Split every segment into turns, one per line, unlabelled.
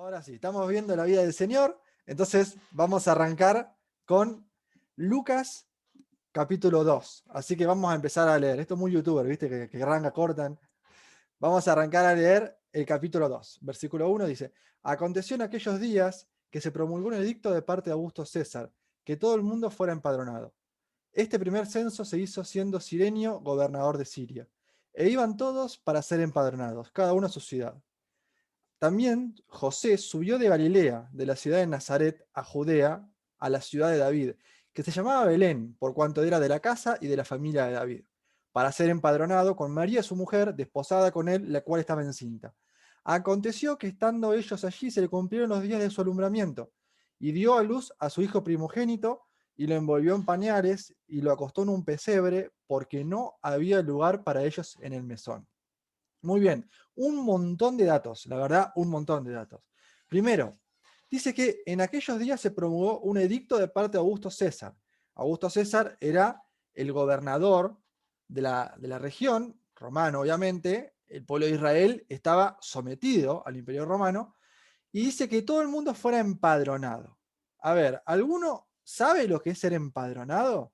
Ahora sí, estamos viendo la vida del Señor, entonces vamos a arrancar con Lucas capítulo 2. Así que vamos a empezar a leer. Esto es muy youtuber, ¿viste? Que arranca, cortan. Vamos a arrancar a leer el capítulo 2. Versículo 1 dice: Aconteció en aquellos días que se promulgó un edicto de parte de Augusto César, que todo el mundo fuera empadronado. Este primer censo se hizo siendo Cirenio gobernador de Siria. E iban todos para ser empadronados, cada uno a su ciudad. También José subió de Galilea, de la ciudad de Nazaret, a Judea, a la ciudad de David, que se llamaba Belén, por cuanto era de la casa y de la familia de David, para ser empadronado con María su mujer, desposada con él, la cual estaba encinta. Aconteció que estando ellos allí se le cumplieron los días de su alumbramiento, y dio a luz a su hijo primogénito, y lo envolvió en pañales, y lo acostó en un pesebre, porque no había lugar para ellos en el mesón. Muy bien, un montón de datos, la verdad, un montón de datos. Primero, dice que en aquellos días se promulgó un edicto de parte de Augusto César. Augusto César era el gobernador de la región, romano obviamente, el pueblo de Israel estaba sometido al imperio romano, y dice que todo el mundo fuera empadronado. A ver, ¿alguno sabe lo que es ser empadronado?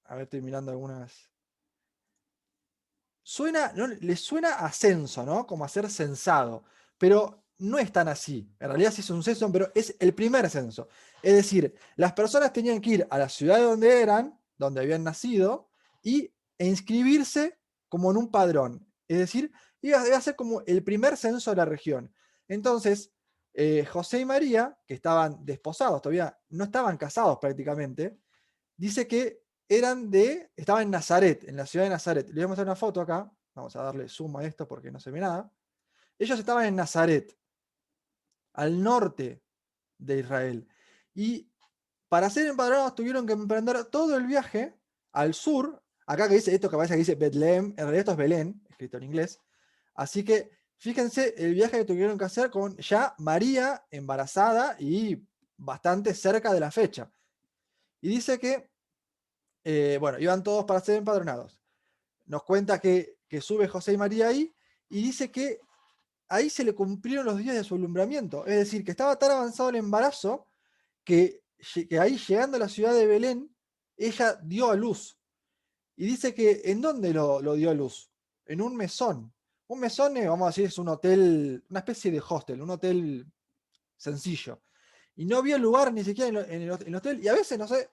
A ver, estoy mirando algunas. Suena, ¿no? Le suena a censo, ¿no? Como a ser censado, pero no es tan así. En realidad sí es un censo, pero es el primer censo. Es decir, las personas tenían que ir a la ciudad de donde eran, donde habían nacido, e inscribirse como en un padrón. Es decir, iba a ser como el primer censo de la región. Entonces, José y María, que estaban desposados, todavía no estaban casados prácticamente, dice que estaba en Nazaret, en la ciudad de Nazaret. Le voy a mostrar una foto acá. Vamos a darle zoom a esto porque no se ve nada. Ellos estaban en Nazaret, al norte de Israel. Y para ser empadronados tuvieron que emprender todo el viaje al sur. Acá que dice esto que parece que dice Betlehem, en realidad esto es Belén, escrito en inglés. Así que fíjense el viaje que tuvieron que hacer con ya María embarazada y bastante cerca de la fecha. Y dice que bueno, iban todos para ser empadronados. Nos cuenta que sube José y María ahí y dice que ahí se le cumplieron los días de su alumbramiento. Es decir, que estaba tan avanzado el embarazo que ahí llegando a la ciudad de Belén, ella dio a luz. Y dice que ¿en dónde lo dio a luz? En un mesón. Un mesón, vamos a decir, es un hotel, una especie de hostel, un hotel sencillo. Y no había lugar ni siquiera en el hotel. Y a veces, no sé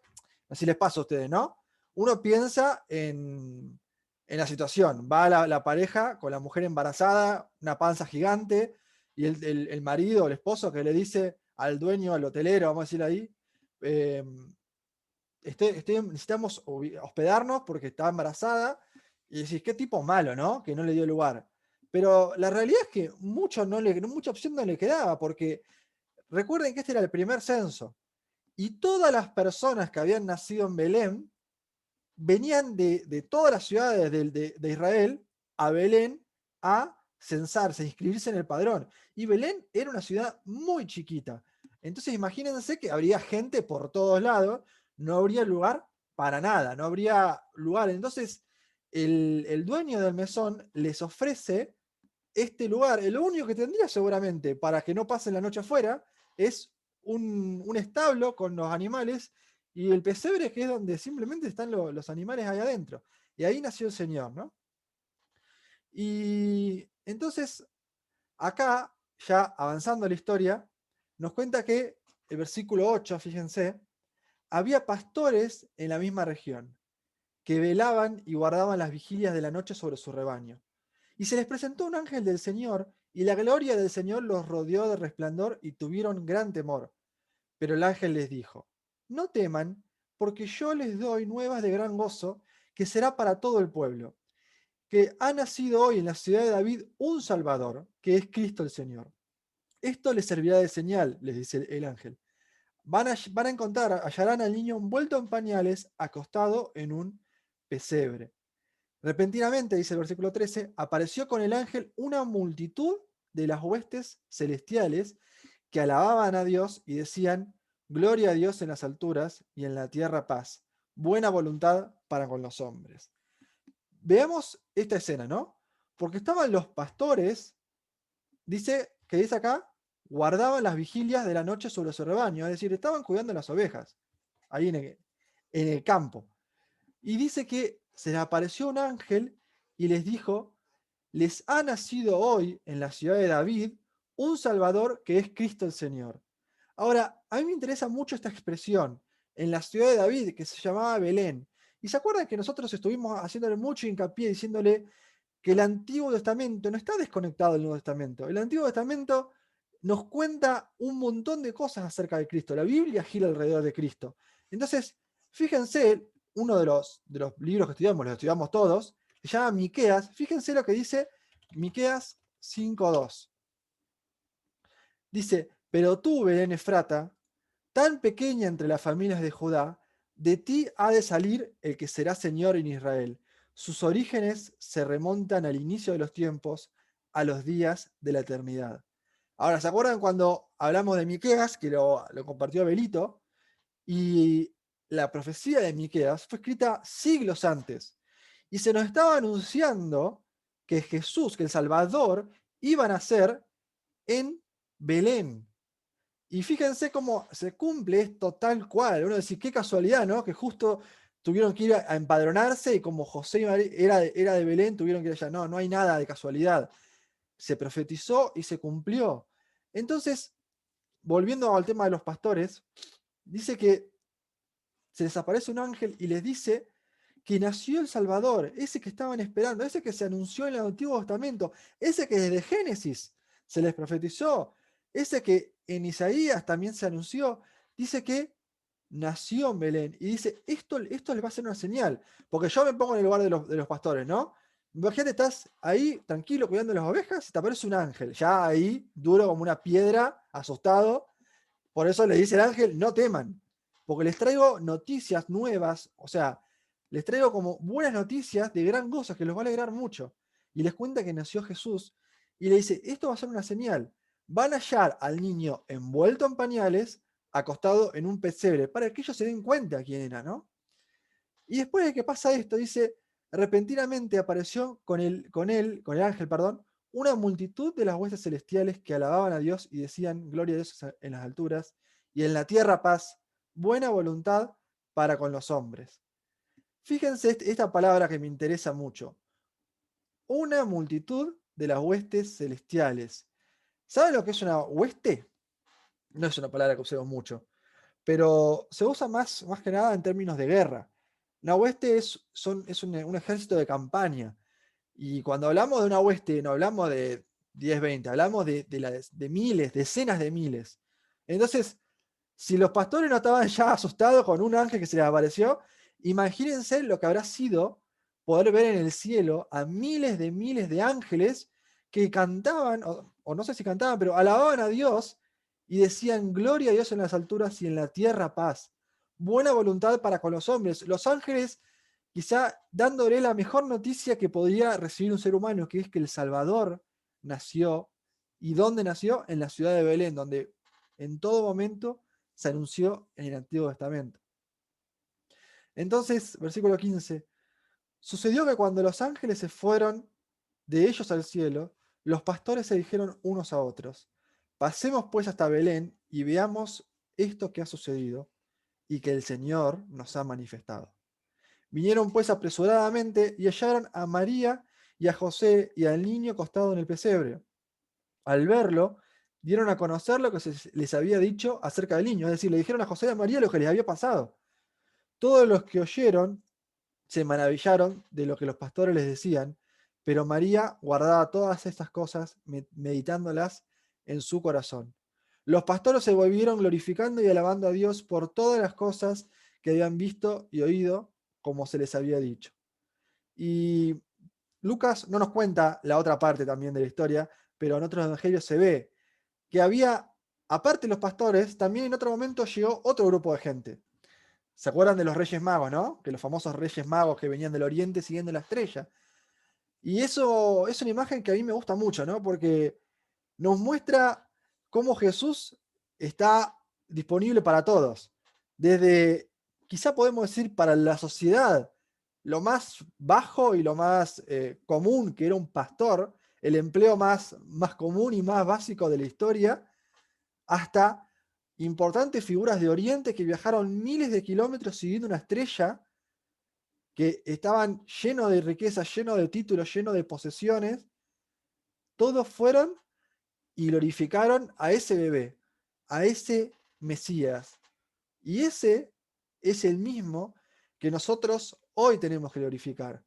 si les pasa a ustedes, ¿no? Uno piensa en la situación. Va la pareja con la mujer embarazada, una panza gigante, y el marido o el esposo que le dice al dueño, al hotelero, vamos a decir ahí, eh, necesitamos hospedarnos porque está embarazada. Y decís, qué tipo malo, ¿no? Que no le dio lugar. Pero la realidad es que mucha opción no le quedaba, porque recuerden que este era el primer censo y todas las personas que habían nacido en Belén venían de todas las ciudades de Israel a Belén a censarse, a inscribirse en el padrón. Y Belén era una ciudad muy chiquita. Entonces imagínense que habría gente por todos lados, no habría lugar para nada, no habría lugar. Entonces el dueño del mesón les ofrece este lugar. Lo único que tendría seguramente para que no pasen la noche afuera es un establo con los animales y el pesebre, que es donde simplemente están los animales ahí adentro. Y ahí nació el Señor, ¿no? Y entonces, acá, ya avanzando la historia, nos cuenta que el versículo 8, fíjense, había pastores en la misma región que velaban y guardaban las vigilias de la noche sobre su rebaño. Y se les presentó un ángel del Señor, y la gloria del Señor los rodeó de resplandor y tuvieron gran temor. Pero el ángel les dijo: No teman, porque yo les doy nuevas de gran gozo, que será para todo el pueblo, que ha nacido hoy en la ciudad de David un Salvador, que es Cristo el Señor. Esto les servirá de señal, les dice el ángel. Van a encontrar, hallarán al niño envuelto en pañales, acostado en un pesebre. Repentinamente, dice el versículo 13, apareció con el ángel una multitud de las huestes celestiales que alababan a Dios y decían: Gloria a Dios en las alturas y en la tierra paz, buena voluntad para con los hombres. Veamos esta escena, ¿no? Porque estaban los pastores, dice que dice acá, guardaban las vigilias de la noche sobre su rebaño, es decir, estaban cuidando las ovejas, ahí en el campo. Y dice que se les apareció un ángel y les dijo, les ha nacido hoy en la ciudad de David un Salvador que es Cristo el Señor. Ahora, a mí me interesa mucho esta expresión, en la ciudad de David, que se llamaba Belén. Y se acuerdan que nosotros estuvimos haciéndole mucho hincapié, diciéndole que el Antiguo Testamento no está desconectado del Nuevo Testamento. El Antiguo Testamento nos cuenta un montón de cosas acerca de Cristo. La Biblia gira alrededor de Cristo. Entonces, fíjense, uno de los libros que estudiamos, los estudiamos todos, se llama Miqueas. Fíjense lo que dice Miqueas 5:2. Dice, pero tú, Belén Efrata, tan pequeña entre las familias de Judá, de ti ha de salir el que será Señor en Israel. Sus orígenes se remontan al inicio de los tiempos, a los días de la eternidad. Ahora, ¿se acuerdan cuando hablamos de Miqueas, que lo compartió Belito? Y la profecía de Miqueas fue escrita siglos antes. Y se nos estaba anunciando que Jesús, que el Salvador, iba a nacer en Belén. Y fíjense cómo se cumple esto tal cual. Uno dice, qué casualidad, ¿no? Que justo tuvieron que ir a empadronarse y como José y María era de Belén, tuvieron que ir allá. No, no hay nada de casualidad. Se profetizó y se cumplió. Entonces, volviendo al tema de los pastores, dice que se les aparece un ángel y les dice que nació el Salvador, ese que estaban esperando, ese que se anunció en el Antiguo Testamento, ese que desde Génesis se les profetizó, ese que en Isaías también se anunció, dice que nació en Belén. Y dice, esto les va a ser una señal, porque yo me pongo en el lugar de los pastores, ¿no? Imagínate, estás ahí tranquilo cuidando las ovejas y te aparece un ángel, ya ahí, duro como una piedra, asustado. Por eso le dice el ángel, no teman, porque les traigo noticias nuevas, o sea, les traigo como buenas noticias de gran cosa que los va a alegrar mucho. Y les cuenta que nació Jesús y le dice, esto va a ser una señal. Van a hallar al niño envuelto en pañales, acostado en un pesebre, para que ellos se den cuenta quién era, ¿no? Y después de que pasa esto, dice, repentinamente apareció con el ángel, perdón, una multitud de las huestes celestiales que alababan a Dios y decían, gloria a Dios en las alturas, y en la tierra paz, buena voluntad para con los hombres. Fíjense esta palabra que me interesa mucho. Una multitud de las huestes celestiales. ¿Saben lo que es una hueste? No es una palabra que usemos mucho, pero se usa más que nada en términos de guerra. Una hueste es un ejército de campaña. Y cuando hablamos de una hueste, no hablamos de 10, 20, hablamos de miles, decenas de miles. Entonces, si los pastores no estaban ya asustados con un ángel que se les apareció, imagínense lo que habrá sido poder ver en el cielo a miles de ángeles que cantaban, o no sé si cantaban, pero alababan a Dios y decían, gloria a Dios en las alturas y en la tierra paz, buena voluntad para con los hombres. Los ángeles quizá dándole la mejor noticia que podría recibir un ser humano, que es que el Salvador nació. ¿Y dónde nació? En la ciudad de Belén, donde en todo momento se anunció en el Antiguo Testamento. Entonces, versículo 15, sucedió que cuando los ángeles se fueron de ellos al cielo, los pastores se dijeron unos a otros, pasemos pues hasta Belén y veamos esto que ha sucedido y que el Señor nos ha manifestado. Vinieron pues apresuradamente y hallaron a María y a José y al niño acostado en el pesebre. Al verlo, dieron a conocer lo que les había dicho acerca del niño, es decir, le dijeron a José y a María lo que les había pasado. Todos los que oyeron se maravillaron de lo que los pastores les decían, pero María guardaba todas estas cosas, meditándolas en su corazón. Los pastores se volvieron glorificando y alabando a Dios por todas las cosas que habían visto y oído, como se les había dicho. Y Lucas no nos cuenta la otra parte también de la historia, pero en otros evangelios se ve que había, aparte de los pastores, también en otro momento llegó otro grupo de gente. ¿Se acuerdan de los Reyes Magos, no? Que los famosos Reyes Magos que venían del Oriente siguiendo la estrella. Y eso es una imagen que a mí me gusta mucho, ¿no? Porque nos muestra cómo Jesús está disponible para todos. Desde, quizá podemos decir, para la sociedad, lo más bajo y lo más común que era un pastor, el empleo más común y más básico de la historia, hasta importantes figuras de Oriente que viajaron miles de kilómetros siguiendo una estrella, que estaban llenos de riqueza, llenos de títulos, llenos de posesiones. Todos fueron y glorificaron a ese bebé, a ese Mesías. Y ese es el mismo que nosotros hoy tenemos que glorificar.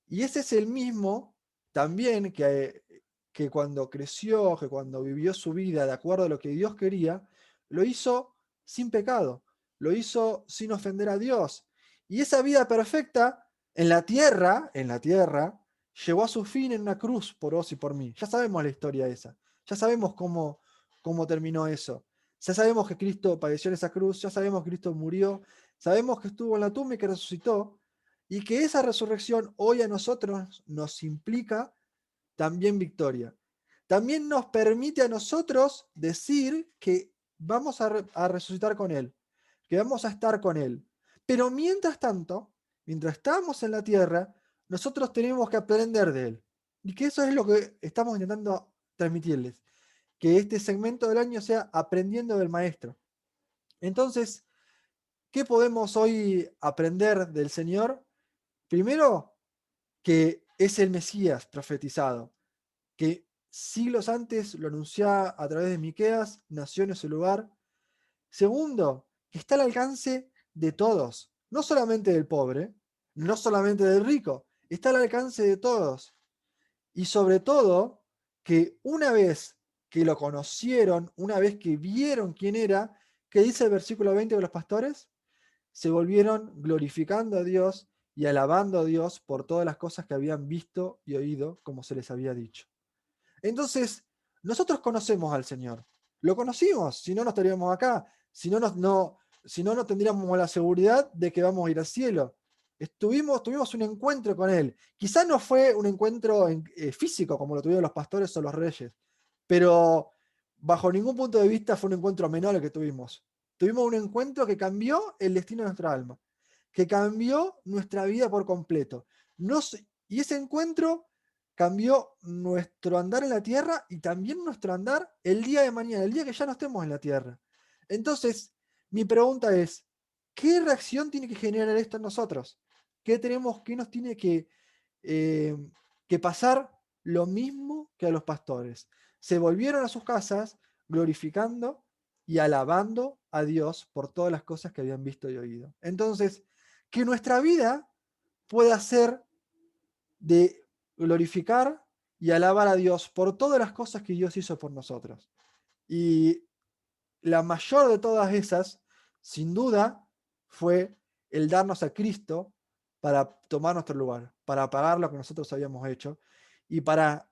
Y ese es el mismo también que cuando creció, que cuando vivió su vida de acuerdo a lo que Dios quería, lo hizo sin pecado, lo hizo sin ofender a Dios. Y esa vida perfecta en la tierra, llegó a su fin en una cruz por vos y por mí. Ya sabemos la historia esa, ya sabemos cómo terminó eso. Ya sabemos que Cristo padeció en esa cruz, ya sabemos que Cristo murió, sabemos que estuvo en la tumba y que resucitó, y que esa resurrección hoy a nosotros nos implica también victoria. También nos permite a nosotros decir que vamos a resucitar con Él, que vamos a estar con Él. Pero mientras tanto, mientras estamos en la tierra, nosotros tenemos que aprender de Él. Y que eso es lo que estamos intentando transmitirles. Que este segmento del año sea aprendiendo del Maestro. Entonces, ¿qué podemos hoy aprender del Señor? Primero, que es el Mesías profetizado, que siglos antes lo anunciaba a través de Miqueas, nació en ese lugar. Segundo, que está al alcance de todos, no solamente del pobre, no solamente del rico, está al alcance de todos. Y sobre todo, que una vez que lo conocieron, una vez que vieron quién era, ¿qué dice el versículo 20 de los pastores? Se volvieron glorificando a Dios y alabando a Dios por todas las cosas que habían visto y oído, como se les había dicho. Entonces, nosotros conocemos al Señor. Lo conocimos, si no, no estaríamos acá. Si no, si no, no tendríamos la seguridad de que vamos a ir al cielo. Tuvimos un encuentro con Él. Quizás no fue un encuentro físico como lo tuvieron los pastores o los reyes, pero bajo ningún punto de vista fue un encuentro menor el que tuvimos. Tuvimos un encuentro que cambió el destino de nuestra alma, que cambió nuestra vida por completo. Y ese encuentro cambió nuestro andar en la tierra y también nuestro andar el día de mañana, el día que ya no estemos en la tierra. Entonces, mi pregunta es, ¿qué reacción tiene que generar esto en nosotros? ¿Qué nos tiene eh, que pasar lo mismo que a los pastores? Se volvieron a sus casas glorificando y alabando a Dios por todas las cosas que habían visto y oído. Entonces, que nuestra vida pueda ser de glorificar y alabar a Dios por todas las cosas que Dios hizo por nosotros. Y la mayor de todas esas, sin duda, fue el darnos a Cristo para tomar nuestro lugar, para pagar lo que nosotros habíamos hecho y para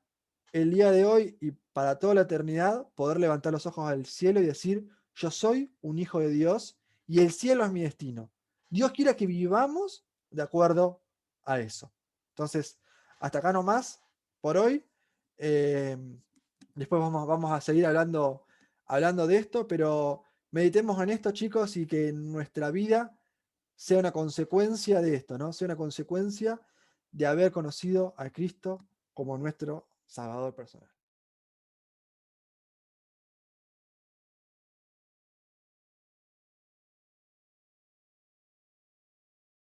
el día de hoy y para toda la eternidad poder levantar los ojos al cielo y decir, yo soy un hijo de Dios y el cielo es mi destino. Dios quiere que vivamos de acuerdo a eso. Entonces, hasta acá nomás por hoy. Eh, Después vamos a seguir hablando de esto, pero meditemos en esto, chicos, y que nuestra vida sea una consecuencia de esto, ¿no? Sea una consecuencia de haber conocido a Cristo como nuestro Salvador personal.